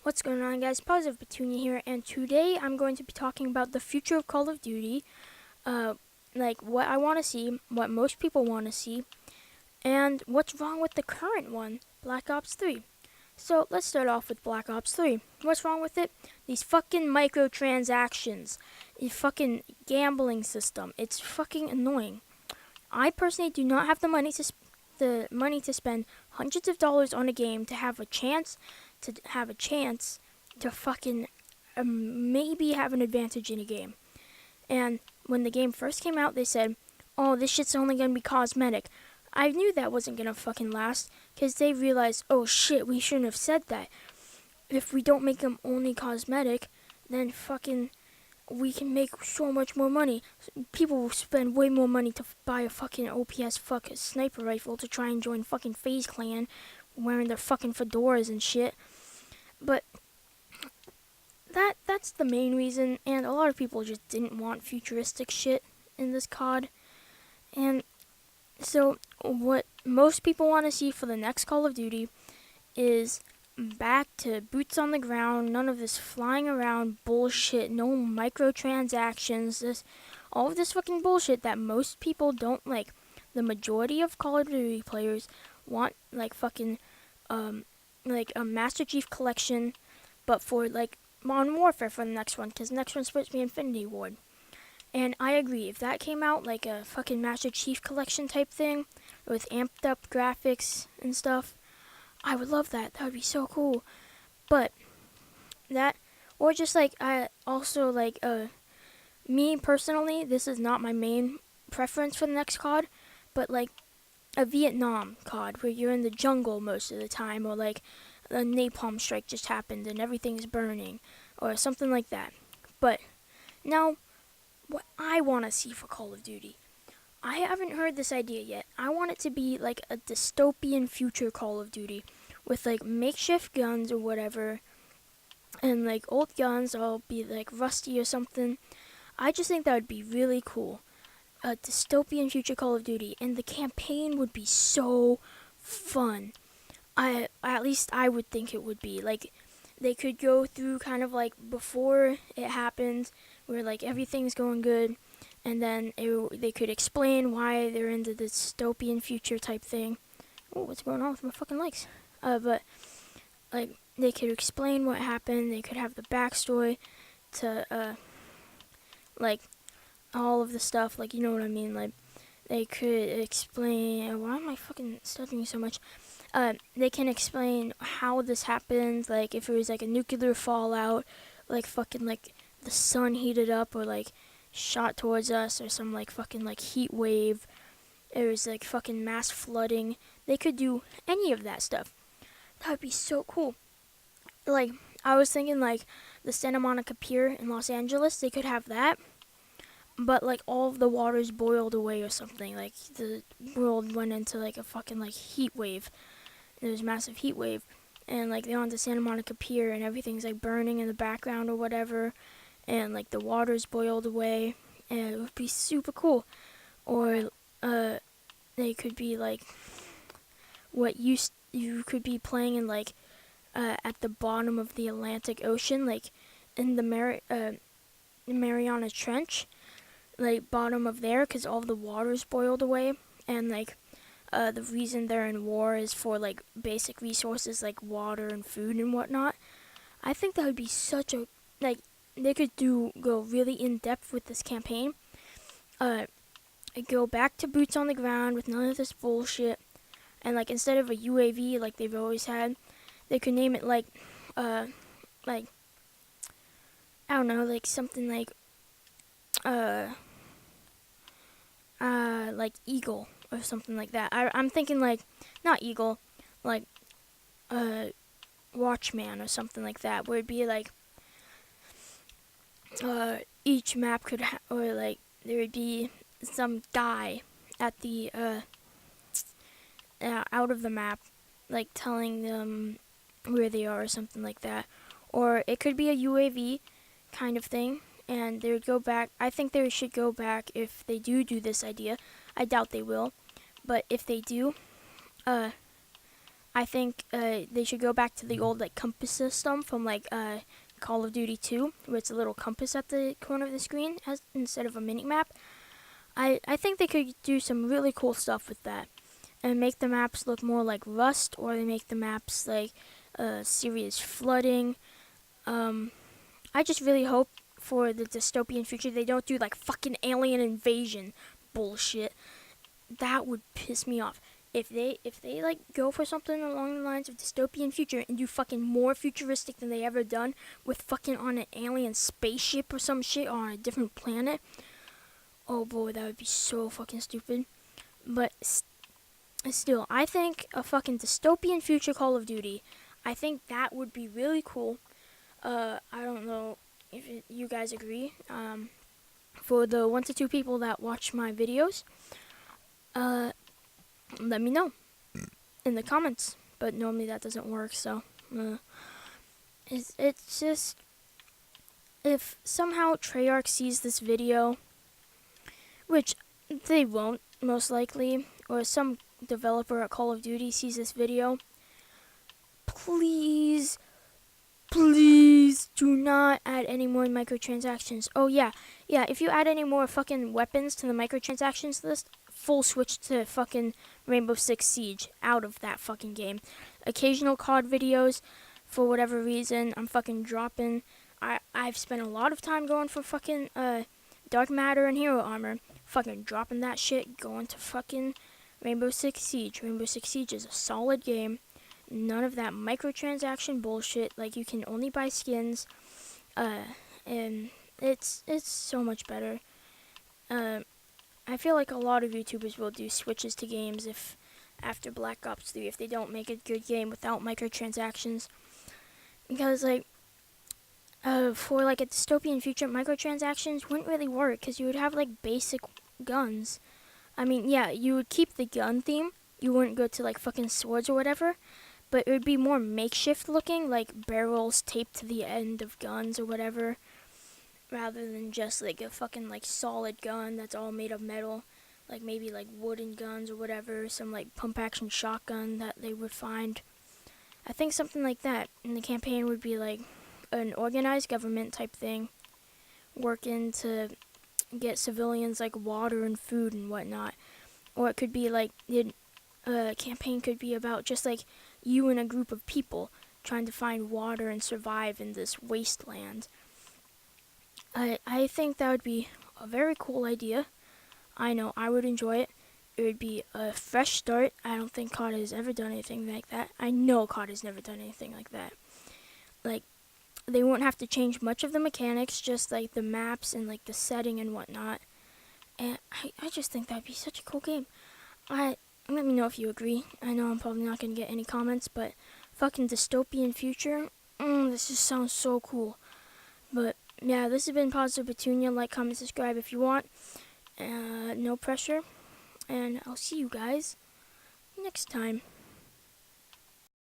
What's going on, guys? Positive Petunia here, and today I'm going to be talking about the future of Call of Duty, like what I want to see, what most people want to see, and what's wrong with the current one, Black Ops 3. So let's start off with Black Ops 3. What's wrong with it? These fucking microtransactions, the fucking gambling system. It's fucking annoying. I personally do not have the money to spend hundreds of dollars on a game to have a chance to fucking maybe have an advantage in a game. And when the game first came out, they said, "Oh, this shit's only gonna be cosmetic." I knew that wasn't gonna fucking last, because they realized, oh shit, we shouldn't have said that. If we don't make them only cosmetic, then fucking we can make so much more money. People will spend way more money to buy a fucking OPS fucking sniper rifle to try and join fucking FaZe Clan wearing their fucking fedoras and shit. But that's the main reason, and a lot of people just didn't want futuristic shit in this COD. And so what most people want to see for the next Call of Duty is back to boots on the ground, none of this flying around bullshit, no microtransactions, all of this fucking bullshit that most people don't like. The majority of Call of Duty players want like fucking like a Master Chief Collection, but for like Modern Warfare for the next one, because the next one's supposed to be Infinity Ward. And I agree, if that came out like a fucking Master Chief Collection type thing with amped up graphics and stuff, I would love that. That would be so cool. But that, or just like, I also like, me personally, this is not my main preference for the next COD, but like a Vietnam COD where you're in the jungle most of the time, or like a napalm strike just happened and everything's burning, or something like that. But now, what I want to see for Call of Duty, I haven't heard this idea yet. I want it to be like a dystopian future Call of Duty with like makeshift guns or whatever, and like old guns all be like rusty or something. I just think that would be really cool. A dystopian future Call of Duty, and the campaign would be so fun. At least I would think it would be. Like, they could go through kind of like before it happens, where like everything's going good, and then they could explain why they're in the dystopian future type thing. Oh, what's going on with my fucking legs? But like they could explain what happened. They could have the backstory to like all of the stuff. Like, you know what I mean? Like they could explain. Why am I fucking stuttering so much? They can explain how this happened. Like if it was like a nuclear fallout, like fucking like the sun heated up or like shot towards us, or some like fucking like heat wave. It was like fucking mass flooding. They could do any of that stuff. That would be so cool. Like I was thinking like the Santa Monica Pier in Los Angeles, they could have that, but like all of the waters boiled away or something. Like the world went into like a fucking like heat wave. There was a massive heat wave, and like they're on the Santa Monica Pier and everything's like burning in the background or whatever, and like the water's boiled away, and it would be super cool. Or they could be like what you could be playing in like at the bottom of the Atlantic Ocean, like in the Mariana Trench, like bottom of there, because all the water's boiled away, and like the reason they're in war is for like basic resources like water and food and whatnot. I think that would be such a, like, they could go really in depth with this campaign. Go back to boots on the ground with none of this bullshit, and like instead of a UAV like they've always had, they could name it like I don't know, like something like like Eagle or something like that. I'm thinking like not Eagle, like Watchman or something like that, where it'd be like each map could or like there would be some guy at the out of the map, like telling them where they are or something like that. Or it could be a UAV kind of thing, and they would go back. I think they should go back if they do this idea. I doubt they will, but if they do, I think they should go back to the old like compass system from like Call of Duty 2, where it's a little compass at the corner of the screen as instead of a mini map. I think they could do some really cool stuff with that and make the maps look more like Rust, or they make the maps like serious flooding. I just really hope for the dystopian future they don't do like fucking alien invasion bullshit. That would piss me off. If they like go for something along the lines of dystopian future and do fucking more futuristic than they ever done with fucking on an alien spaceship or some shit on a different planet, oh boy, that would be so fucking stupid. But still, I think a fucking dystopian future Call of Duty, I think that would be really cool. I don't know if you guys agree. For the 1 to 2 people that watch my videos, uh, let me know in the comments. But normally that doesn't work, so it's just if somehow Treyarch sees this video, which they won't most likely, or some developer at Call of Duty sees this video, please do not add any more microtransactions. Oh yeah, if you add any more fucking weapons to the microtransactions list, full switch to fucking Rainbow Six Siege out of that fucking game. Occasional COD videos, for whatever reason, I'm fucking dropping. I've spent a lot of time going for fucking Dark Matter and Hero Armor, fucking dropping that shit, going to fucking Rainbow Six Siege. Rainbow Six Siege is a solid game. None of that microtransaction bullshit. Like, you can only buy skins, and it's so much better. I feel like a lot of YouTubers will do switches to games if after Black Ops 3 if they don't make a good game without microtransactions, because like for like a dystopian future, microtransactions wouldn't really work because you would have like basic guns. I mean, yeah, you would keep the gun theme. You wouldn't go to like fucking swords or whatever. But it would be more makeshift looking, like barrels taped to the end of guns or whatever, rather than just like a fucking like solid gun that's all made of metal, like maybe like wooden guns or whatever, some like pump action shotgun that they would find. I think something like that in the campaign would be like an organized government type thing, working to get civilians like water and food and whatnot. Or it could be like the campaign could be about just like you and a group of people trying to find water and survive in this wasteland. I think that would be a very cool idea. I know I would enjoy it. It would be a fresh start. I don't think COD has ever done anything like that. I know COD has never done anything like that. Like, they won't have to change much of the mechanics, just like the maps and like the setting and whatnot. And I just think that'd be such a cool game. Let me know if you agree. I know I'm probably not going to get any comments, but fucking dystopian future, this just sounds so cool. But yeah, this has been Positive Petunia. Like, comment, subscribe if you want. No pressure. And I'll see you guys next time.